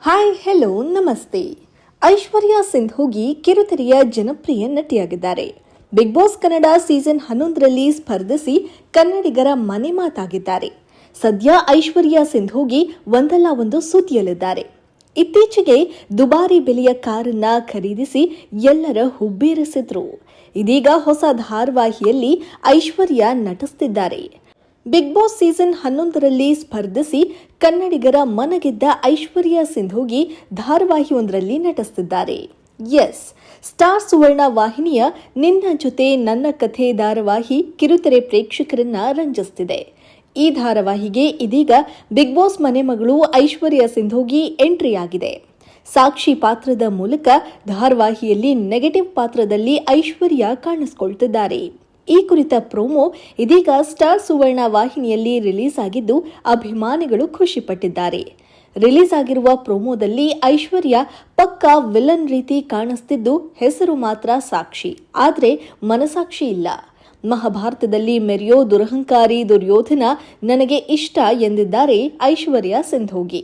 Hi hello ನಮಸ್ತೆ. ಐಶ್ವರ್ಯ ಸಿಂಧೂಗಿ ಕಿರುತೆರೆಯ ಜನಪ್ರಿಯ ನಟಿಯಾಗಿದ್ದಾರೆ. Big boss Kannada season 11ರಲ್ಲಿ ಸ್ಪರ್ಧಿಸಿ ಕನ್ನಡಿಗರ ಮನೆ ಮಾತಾಗಿದ್ದಾರೆ. ಸದ್ಯ ಐಶ್ವರ್ಯ ಸಿಂಧೂಗಿ ಒಂದಲ್ಲ ಒಂದು ಸುದ್ದಿಯಲ್ಲಿದ್ದಾರೆ. ಇತ್ತೀಚೆಗೆ ದುಬಾರಿ ಬೆಲೆಯ ಕಾರನ್ನ ಖರೀದಿಸಿ ಎಲ್ಲರ ಹುಬ್ಬೇರಿಸಿದ್ರು. ಇದೀಗ ಹೊಸ ಧಾರಾವಾಹಿಯಲ್ಲಿ ಐಶ್ವರ್ಯ ನಟಿಸುತ್ತಿದ್ದಾರೆ. ಬಿಗ್ ಬಾಸ್ ಸೀಸನ್ 11ರಲ್ಲಿ ಸ್ಪರ್ಧಿಸಿ ಕನ್ನಡಿಗರ ಮನಗೆದ್ದ ಐಶ್ವರ್ಯ ಸಿಂಧೂಗಿ ಧಾರಾವಾಹಿಯೊಂದರಲ್ಲಿ ನಟಿಸುತ್ತಿದ್ದಾರೆ. ಸ್ಟಾರ್ ಸುವರ್ಣ ವಾಹಿನಿಯ ನಿನ್ನ ಜೊತೆ ನನ್ನ ಕಥೆ ಧಾರಾವಾಹಿ ಕಿರುತೆರೆ ಪ್ರೇಕ್ಷಕರನ್ನ ರಂಜಿಸುತ್ತಿದೆ. ಈ ಧಾರಾವಾಹಿಗೆ ಇದೀಗ ಬಿಗ್ ಬಾಸ್ ಮನೆ ಮಗಳು ಐಶ್ವರ್ಯ ಸಿಂಧೂಗಿ ಎಂಟ್ರಿ ಆಗಿದೆ. ಸಾಕ್ಷಿ ಪಾತ್ರದ ಮೂಲಕ ಧಾರಾವಾಹಿಯಲ್ಲಿ ನೆಗೆಟಿವ್ ಪಾತ್ರದಲ್ಲಿ ಐಶ್ವರ್ಯ ಕಾಣಿಸಿಕೊಳ್ತಿದ್ದಾರೆ. ಈ ಕುರಿತ ಪ್ರೋಮೋ ಇದೀಗ ಸ್ಟಾರ್ ಸುವರ್ಣ ವಾಹಿನಿಯಲ್ಲಿ ರಿಲೀಸ್ ಆಗಿದ್ದು ಅಭಿಮಾನಿಗಳು ಖುಷಿಪಟ್ಟಿದ್ದಾರೆ. ರಿಲೀಸ್ ಆಗಿರುವ ಪ್ರೋಮೋದಲ್ಲಿ ಐಶ್ವರ್ಯ ಪಕ್ಕಾ ವಿಲನ್ ರೀತಿ ಕಾಣಿಸ್ತಿದ್ದು ಹೆಸರು ಮಾತ್ರ ಸಾಕ್ಷಿ, ಆದ್ರೆ ಮನಸಾಕ್ಷಿ ಇಲ್ಲ. ಮಹಾಭಾರತದಲ್ಲಿ ಮೆರೆಯೋ ದುರಹಂಕಾರಿ ದುರ್ಯೋಧನ ನನಗೆ ಇಷ್ಟ ಎಂದಿದ್ದಾರೆ ಐಶ್ವರ್ಯ ಸಿಂಧೂಗಿ.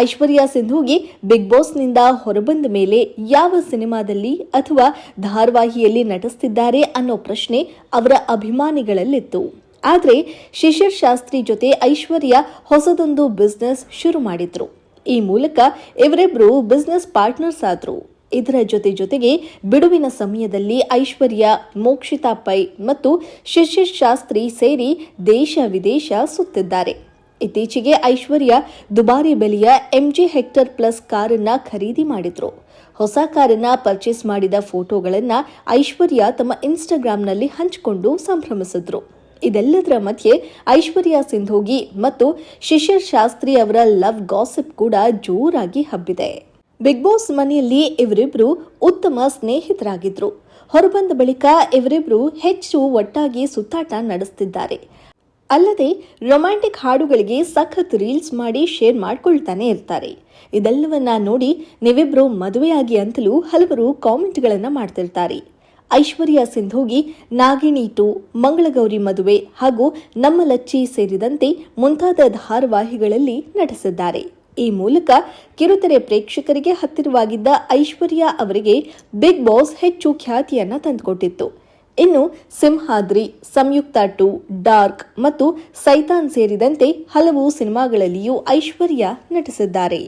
ಐಶ್ವರ್ಯ ಸಿಂಧೂಗಿ ಬಿಗ್ ಬಾಸ್ನಿಂದ ಹೊರಬಂದ ಮೇಲೆ ಯಾವ ಸಿನಿಮಾದಲ್ಲಿ ಅಥವಾ ಧಾರಾವಾಹಿಯಲ್ಲಿ ನಟಿಸುತ್ತಿದ್ದಾರೆ ಅನ್ನೋ ಪ್ರಶ್ನೆ ಅವರ ಅಭಿಮಾನಿಗಳಲ್ಲಿತ್ತು. ಆದರೆ ಶಿಶಿರ್ ಶಾಸ್ತ್ರಿ ಜೊತೆ ಐಶ್ವರ್ಯ ಹೊಸದೊಂದು ಬಿಸ್ನೆಸ್ ಶುರು ಮಾಡಿದ್ರು. ಈ ಮೂಲಕ ಇವರಿಬ್ರು ಬಿಸ್ನೆಸ್ ಪಾರ್ಟ್ನರ್ಸ್ ಆದ್ರು. ಇದರ ಜೊತೆಗೆ ಬಿಡುವಿನ ಸಮಯದಲ್ಲಿ ಐಶ್ವರ್ಯ, ಮೋಕ್ಷಿತಾ ಪೈ ಮತ್ತು ಶಿಶಿರ್ ಶಾಸ್ತ್ರಿ ಸೇರಿ ದೇಶ ವಿದೇಶ ಸುತ್ತಿದ್ದಾರೆ. ಇತ್ತೀಚೆಗೆ ಐಶ್ವರ್ಯ ದುಬಾರಿ ಬೆಲೆಯ MG ಹೆಕ್ಟರ್ ಪ್ಲಸ್ ಕಾರನ್ನ ಖರೀದಿ ಮಾಡಿದ್ರು. ಹೊಸ ಕಾರನ್ನ ಪರ್ಚೇಸ್ ಮಾಡಿದ ಫೋಟೋಗಳನ್ನ ಐಶ್ವರ್ಯ ತಮ್ಮ ಇನ್ಸ್ಟಾಗ್ರಾಂನಲ್ಲಿ ಹಂಚಿಕೊಂಡು ಸಂಭ್ರಮಿಸಿದ್ರು. ಇದೆಲ್ಲದರ ಮಧ್ಯೆ ಐಶ್ವರ್ಯ ಸಿಂಧೂಗಿ ಮತ್ತು ಶಿಶಿರ್ ಶಾಸ್ತ್ರಿ ಅವರ ಲವ್ ಗಾಸಿಪ್ ಕೂಡ ಜೋರಾಗಿ ಹಬ್ಬಿದೆ. ಬಿಗ್ ಬಾಸ್ ಮನೆಯಲ್ಲಿ ಇವರಿಬ್ರು ಉತ್ತಮ ಸ್ನೇಹಿತರಾಗಿದ್ರು. ಹೊರಬಂದ ಬಳಿಕ ಇವರಿಬ್ರು ಹೆಚ್ಚು ಒಟ್ಟಾಗಿ ಸುತ್ತಾಟ ನಡೆಸುತ್ತಿದ್ದಾರೆ. ಅಲ್ಲದೆ ರೊಮ್ಯಾಂಟಿಕ್ ಹಾಡುಗಳಿಗೆ ಸಖತ್ ರೀಲ್ಸ್ ಮಾಡಿ ಶೇರ್ ಮಾಡ್ಕೊಳ್ತಾನೆ ಇರ್ತಾರೆ. ಇದೆಲ್ಲವನ್ನ ನೋಡಿ ನೀವಿಬ್ರು ಮದುವೆಯಾಗಿ ಅಂತಲೂ ಹಲವರು ಕಾಮೆಂಟ್ಗಳನ್ನ ಮಾಡ್ತಿರ್ತಾರೆ. ಐಶ್ವರ್ಯ ಸಿಂಧೂಗಿ ನಾಗಿಣಿ 2, ಮಂಗಳಗೌರಿ ಮದುವೆ ಹಾಗೂ ನಮ್ಮ ಲಚ್ಚಿ ಸೇರಿದಂತೆ ಮುಂತಾದ ಧಾರಾವಾಹಿಗಳಲ್ಲಿ ನಟಿಸಿದ್ದಾರೆ. ಈ ಮೂಲಕ ಕಿರುತೆರೆ ಪ್ರೇಕ್ಷಕರಿಗೆ ಹತ್ತಿರವಾಗಿದ್ದ ಐಶ್ವರ್ಯ ಅವರಿಗೆ ಬಿಗ್ ಬಾಸ್ ಹೆಚ್ಚು ಖ್ಯಾತಿಯನ್ನ ತಂದುಕೊಟ್ಟಿತ್ತು. ಇನ್ನು ಸಿಂಹಾದ್ರಿ, ಸಂಯುಕ್ತ 2, ಡಾರ್ಕ್ ಮತ್ತು ಸೈತಾನ್ ಸೇರಿದಂತೆ ಹಲವು ಸಿನಿಮಾಗಳಲ್ಲಿಯೂ ಐಶ್ವರ್ಯ ನಟಿಸಿದ್ದಾರೆ.